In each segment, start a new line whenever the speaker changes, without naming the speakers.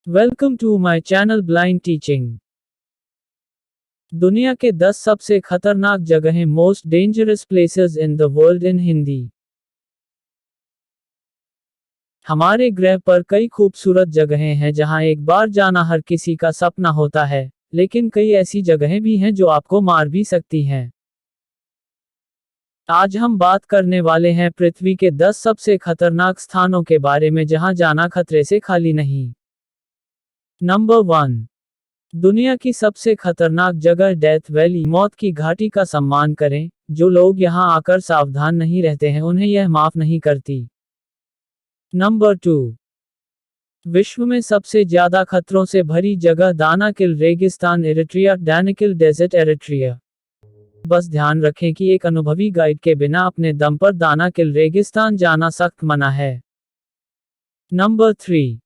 Welcome to my channel blind teaching. दुनिया के 10 सबसे खतरनाक जगहें, most dangerous places in the world in Hindi. हमारे ग्रह पर कई खूबसूरत जगहें हैं जहां एक बार जाना हर किसी का सपना होता है, लेकिन कई ऐसी जगहें भी हैं जो आपको मार भी सकती हैं। आज हम बात करने वाले हैं पृथ्वी के 10 सबसे खतरनाक स्थानों के बारे में जहां जाना खतरे से खाली नहीं। नंबर 1। दुनिया की सबसे खतरनाक जगह डेथ वैली, मौत की घाटी का सम्मान करें। जो लोग यहां आकर सावधान नहीं रहते हैं उन्हें यह माफ नहीं करती। नंबर 2। विश्व में सबसे ज्यादा खतरों से भरी जगह दानाकिल रेगिस्तान एरिट्रिया, डैनाकिल डेजर्ट एरिट्रिया। बस ध्यान रखें कि एक अनुभवी गाइड के बिना अपने दम पर दानाकिल रेगिस्तान जाना सख्त मना है। नंबर 3।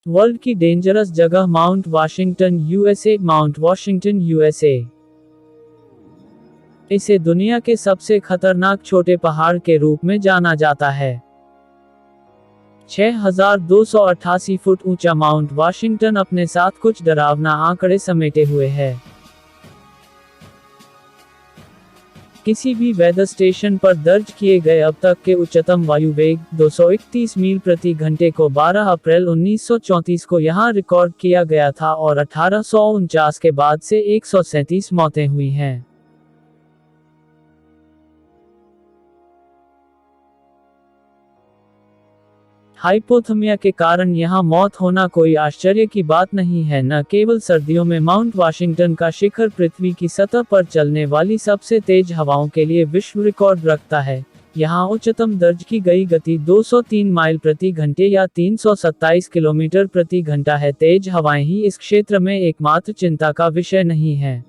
वर्ल्ड की डेंजरस जगह mount Washington USA, mount Washington USA. इसे दुनिया के सबसे खतरनाक छोटे पहाड़ के रूप में जाना जाता है। 6288 फुट ऊंचा माउंट वाशिंगटन अपने साथ कुछ डरावना आंकड़े समेटे हुए है। किसी भी वेदर स्टेशन पर दर्ज किए गए अब तक के उच्चतम वायु वेग 231 मील प्रति घंटे को 12 अप्रैल 1934 को यहां रिकॉर्ड किया गया था और 1849 के बाद से 137 मौतें हुई हैं। हाइपोथर्मिया के कारण यहां मौत होना कोई आश्चर्य की बात नहीं है। न केवल सर्दियों में माउंट वाशिंगटन का शिखर पृथ्वी की सतह पर चलने वाली सबसे तेज हवाओं के लिए विश्व रिकॉर्ड रखता है। यहां उच्चतम दर्ज की गई गति 203 माइल प्रति घंटे या 327 किलोमीटर प्रति घंटा है। तेज हवाएं ही इस क्षेत्र में एकमात्र चिंता का विषय नहीं है।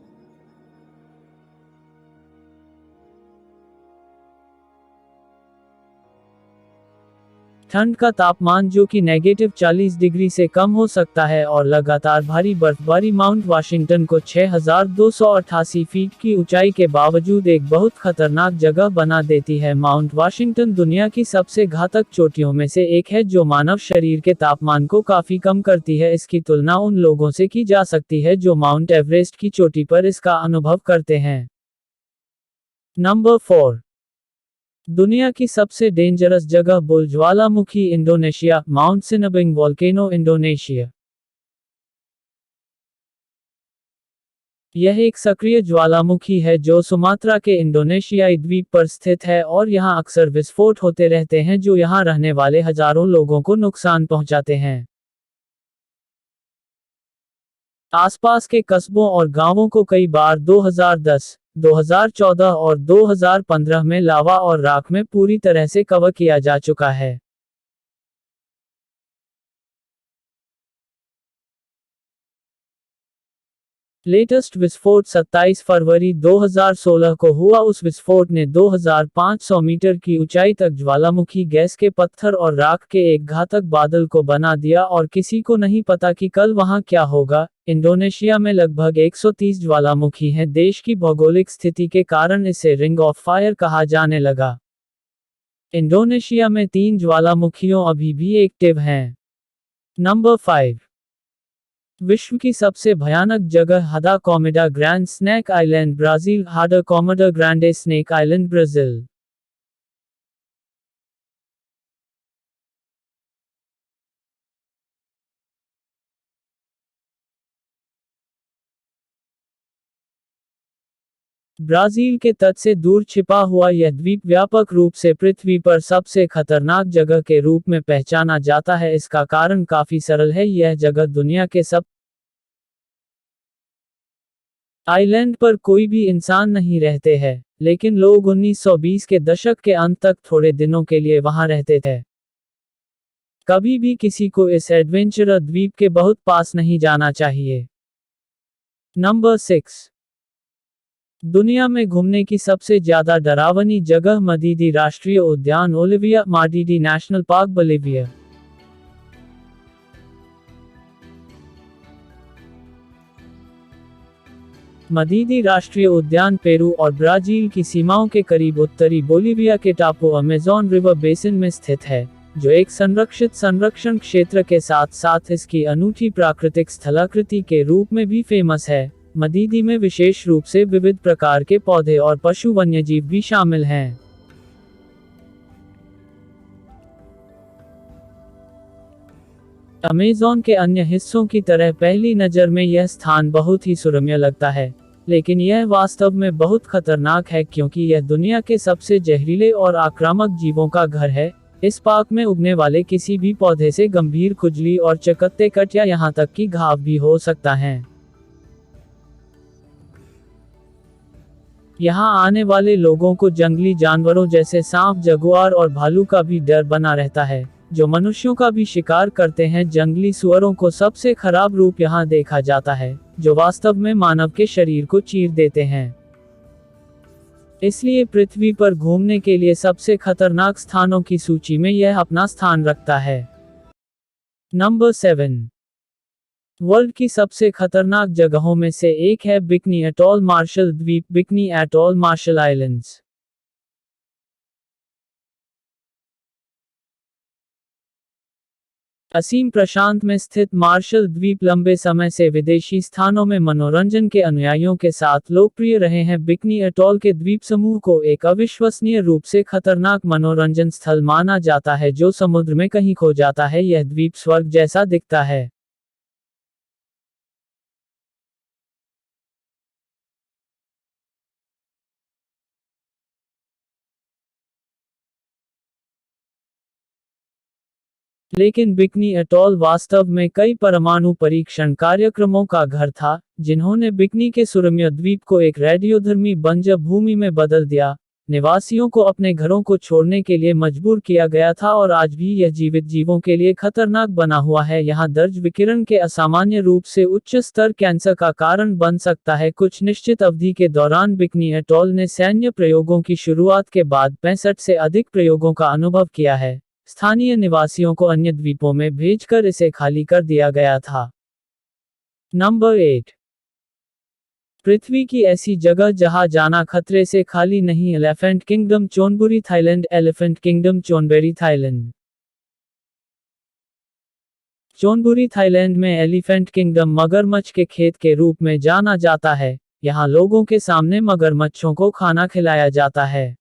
ठंड का तापमान जो कि -40 डिग्री से कम हो सकता है और लगातार भारी बर्फबारी माउंट वाशिंगटन को 6288 फीट की ऊंचाई के बावजूद एक बहुत खतरनाक जगह बना देती है। माउंट वाशिंगटन दुनिया की सबसे घातक चोटियों में से एक है जो मानव शरीर के तापमान को काफी कम करती है। इसकी तुलना उन लोगों से की जा सकती है जो माउंट एवरेस्ट की चोटी पर इसका अनुभव करते हैं। नंबर 4। दुनिया की सबसे डेंजरस जगह बुल ज्वालामुखी इंडोनेशिया, माउंट सिनाबिंग वोल्केनो इंडोनेशिया। यह एक सक्रिय ज्वालामुखी है जो सुमात्रा के इंडोनेशियाई द्वीप पर स्थित है और यहां अक्सर विस्फोट होते रहते हैं जो यहां रहने वाले हजारों लोगों को नुकसान पहुंचाते हैं। आसपास के कस्बों और गांवों को कई बार 2010, 2014 और 2015 में लावा और राख में पूरी तरह से कवर किया जा चुका है। लेटेस्ट विस्फोट 27 फरवरी 2016 को हुआ। उस विस्फोट ने 2500 मीटर की ऊंचाई तक ज्वालामुखी गैस के पत्थर और राख के एक घातक बादल को बना दिया और किसी को नहीं पता कि कल वहां क्या होगा। इंडोनेशिया में लगभग 130 ज्वालामुखी हैं। देश की भौगोलिक स्थिति के कारण इसे रिंग ऑफ फायर कहा जाने लगा। इंडोनेशिया में 3 ज्वालामुखियों अभी भी एक्टिव हैं। नंबर 5। विश्व की सबसे भयानक जगह हदा कॉमेडा ग्रैंड स्नेक आइलैंड, ब्राजील। हाडा कॉमेडा ग्रैंडे स्नेक आइलैंड, ब्राजील। ब्राजील के तट से दूर छिपा हुआ यह द्वीप व्यापक रूप से पृथ्वी पर सबसे खतरनाक जगह के रूप में पहचाना जाता है। इसका कारण काफी सरल है। यह जगह दुनिया के सब आइलैंड पर कोई भी इंसान नहीं रहते हैं, लेकिन लोग 1920 के दशक के अंत तक थोड़े दिनों के लिए वहां रहते थे। कभी भी किसी को इस एडवेंचरर द्वीप के बहुत पास नहीं जाना चाहिए। नंबर 6। दुनिया में घूमने की सबसे ज्यादा डरावनी जगह मदीदी राष्ट्रीय उद्यान, ओलिविया माडीडी नेशनल पार्क, बोलिविया। मदीदी राष्ट्रीय उद्यान पेरू और ब्राजील की सीमाओं के करीब उत्तरी बोलिविया के टापू अमेज़न रिवर बेसिन में स्थित है। जो एक संरक्षित संरक्षण क्षेत्र के साथ साथ इसकी अनूठी प्राकृतिक स्थलाकृति के रूप में भी फेमस है। मदीदी में विशेष रूप से विविध प्रकार के पौधे और पशु वन्यजीव भी शामिल हैं। अमेज़न के अन्य हिस्सों की तरह पहली नज़र में यह स्थान बहुत ही सुरम्य लगता है, लेकिन यह वास्तव में बहुत खतरनाक है क्योंकि यह दुनिया के सबसे जहरीले और आक्रामक जीवों का घर है। इस पार्क में उगने वाले किसी भी पौधे से गंभीर खुजली और चकत्ते कट या यहाँ तक कि घाव भी हो सकता है। यहाँ आने वाले लोगों को जंगली जानवरों जैसे सांप, जगुआर और भालू का भी डर बना रहता है, जो मनुष्यों का भी शिकार करते हैं। जंगली सुअरों को सबसे खराब रूप यहाँ देखा जाता है, जो वास्तव में मानव के शरीर को चीर देते हैं। इसलिए पृथ्वी पर घूमने के लिए सबसे खतरनाक स्थानों की सूची में यह अपना स्थान रखता है। नंबर 7। वर्ल्ड की सबसे खतरनाक जगहों में से एक है बिकनी एटॉल मार्शल द्वीप, बिकनी एटॉल मार्शल आइलैंड्स। असीम प्रशांत में स्थित मार्शल द्वीप लंबे समय से विदेशी स्थानों में मनोरंजन के अनुयायियों के साथ लोकप्रिय रहे हैं। बिकनी एटॉल के द्वीप समूह को एक अविश्वसनीय रूप से खतरनाक मनोरंजन स्थल माना जाता है जो समुद्र में कहीं खो जाता है। यह द्वीप स्वर्ग जैसा दिखता है। लेकिन बिकनी एटॉल वास्तव में कई परमाणु परीक्षण कार्यक्रमों का घर था, जिन्होंने बिकनी के सुरम्य द्वीप को एक रेडियोधर्मी बंजर भूमि में बदल दिया। निवासियों को अपने घरों को छोड़ने के लिए मजबूर किया गया था और आज भी यह जीवित जीवों के लिए खतरनाक बना हुआ है। यहाँ दर्ज विकिरण के असामान्य रूप से उच्च स्तर कैंसर का कारण बन सकता है। कुछ निश्चित अवधि के दौरान बिकनी एटॉल ने सैन्य प्रयोगों की शुरुआत के बाद 65 से अधिक प्रयोगों का अनुभव किया है। स्थानीय निवासियों को अन्य द्वीपों में भेजकर इसे खाली कर दिया गया था। नंबर 8। पृथ्वी की ऐसी जगह जहां जाना खतरे से खाली नहीं। Elephant kingdom Chonburi Thailand, elephant kingdom Chonburi Thailand. Chonburi Thailand में एलिफेंट किंगडम मगरमच्छ के खेत के रूप में जाना जाता है। यहाँ लोगों के सामने मगरमच्छों को खाना खिलाया जाता है।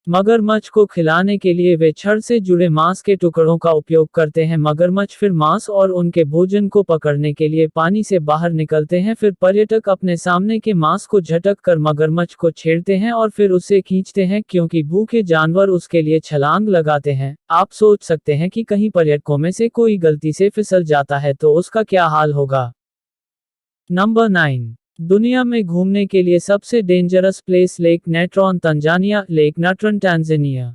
मगरमच्छ को खिलाने के लिए वे छड़ से जुड़े मांस के टुकड़ों का उपयोग करते हैं। मगरमच्छ फिर मांस और उनके भोजन को पकड़ने के लिए पानी से बाहर निकलते हैं। फिर पर्यटक अपने सामने के मांस को झटक कर मगरमच्छ को छेड़ते हैं और फिर उसे खींचते हैं, क्योंकि भूखे जानवर उसके लिए छलांग लगाते हैं। आप सोच सकते हैं कि कहीं पर्यटकों में से कोई गलती से फिसल जाता है तो उसका क्या हाल होगा। नंबर 9। दुनिया में घूमने के लिए सबसे dangerous place lake Natron Tanzania, lake Natron Tanzania.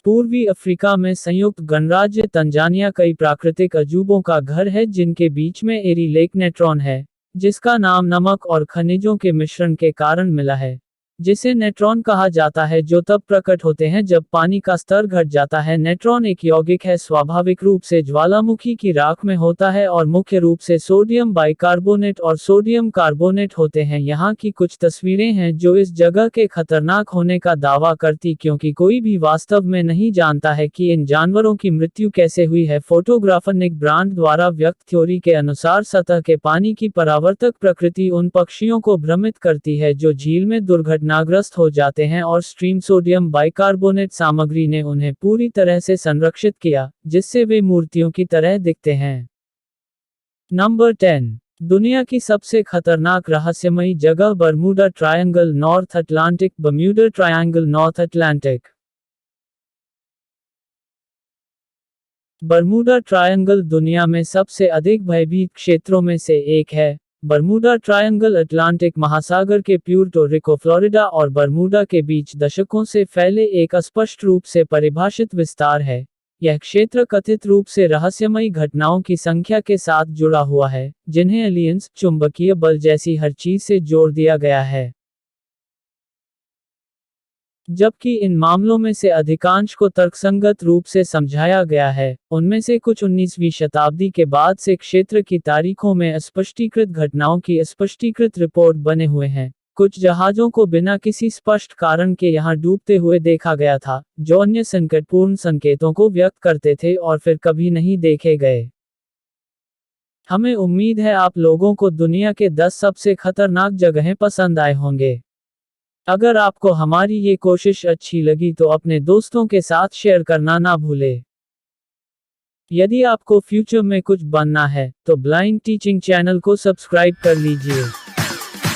पूर्वी अफ्रीका में संयुक्त गणराज्य तंजानिया कई प्राकृतिक अजूबों का घर है, जिनके बीच में एरी लेक नेट्रॉन है, जिसका नाम नमक और खनिजों के मिश्रण के कारण मिला है, जिसे नेट्रॉन कहा जाता है, जो तब प्रकट होते हैं जब पानी का स्तर घट जाता है। नेट्रॉन एक यौगिक है, स्वाभाविक रूप से ज्वालामुखी की राख में होता है और मुख्य रूप से सोडियम बाइकार्बोनेट और सोडियम कार्बोनेट होते हैं। यहाँ की कुछ तस्वीरें हैं जो इस जगह के खतरनाक होने का दावा करती, क्योंकि कोई भी वास्तव में नहीं जानता है कि इन जानवरों की मृत्यु कैसे हुई है। फोटोग्राफर निक ब्रांड द्वारा व्यक्त थ्योरी के अनुसार सतह के पानी की परावर्तक प्रकृति उन पक्षियों को भ्रमित करती है जो झील में दुर्घटनाग्रस्त हो जाते हैं, और स्ट्रीम सोडियम बाइकार्बोनेट सामग्री ने उन्हें पूरी तरह से संरक्षित किया, जिससे वे मूर्तियों की तरह दिखते हैं। नंबर 10। दुनिया की सबसे खतरनाक रहस्यमयी जगह Bermuda triangle, north Atlantic. Bermuda triangle, north Atlantic. Bermuda triangle दुनिया में सबसे अधिक भयभीत क्षेत्रों में से एक है। बर्मुडा ट्रायंगल अटलांटिक महासागर के प्यूर्टो रिको, फ्लोरिडा और बर्मुडा के बीच दशकों से फैले एक अस्पष्ट रूप से परिभाषित विस्तार है। यह क्षेत्र कथित रूप से रहस्यमयी घटनाओं की संख्या के साथ जुड़ा हुआ है, जिन्हें एलियंस, चुंबकीय बल जैसी हर चीज से जोड़ दिया गया है। जबकि इन मामलों में से अधिकांश को तर्कसंगत रूप से समझाया गया है, उनमें से कुछ 19वीं शताब्दी के बाद से क्षेत्र की तारीखों में अस्पष्टीकृत घटनाओं की अस्पष्टीकृत रिपोर्ट बने हुए हैं। कुछ जहाज़ों को बिना किसी स्पष्ट कारण के यहाँ डूबते हुए देखा गया था, जो अन्य संकटपूर्ण संकेतों को व्यक्त करते थे और फिर कभी नहीं देखे गए। हमें उम्मीद है आप लोगों को दुनिया के 10 सबसे खतरनाक जगहें पसंद आए होंगे। अगर आपको हमारी ये कोशिश अच्छी लगी तो अपने दोस्तों के साथ शेयर करना ना भूलें। यदि आपको फ्यूचर में कुछ बनना है, तो ब्लाइंड टीचिंग चैनल को सब्सक्राइब कर लीजिए।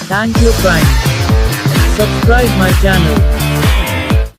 Thank you friends. Subscribe my channel.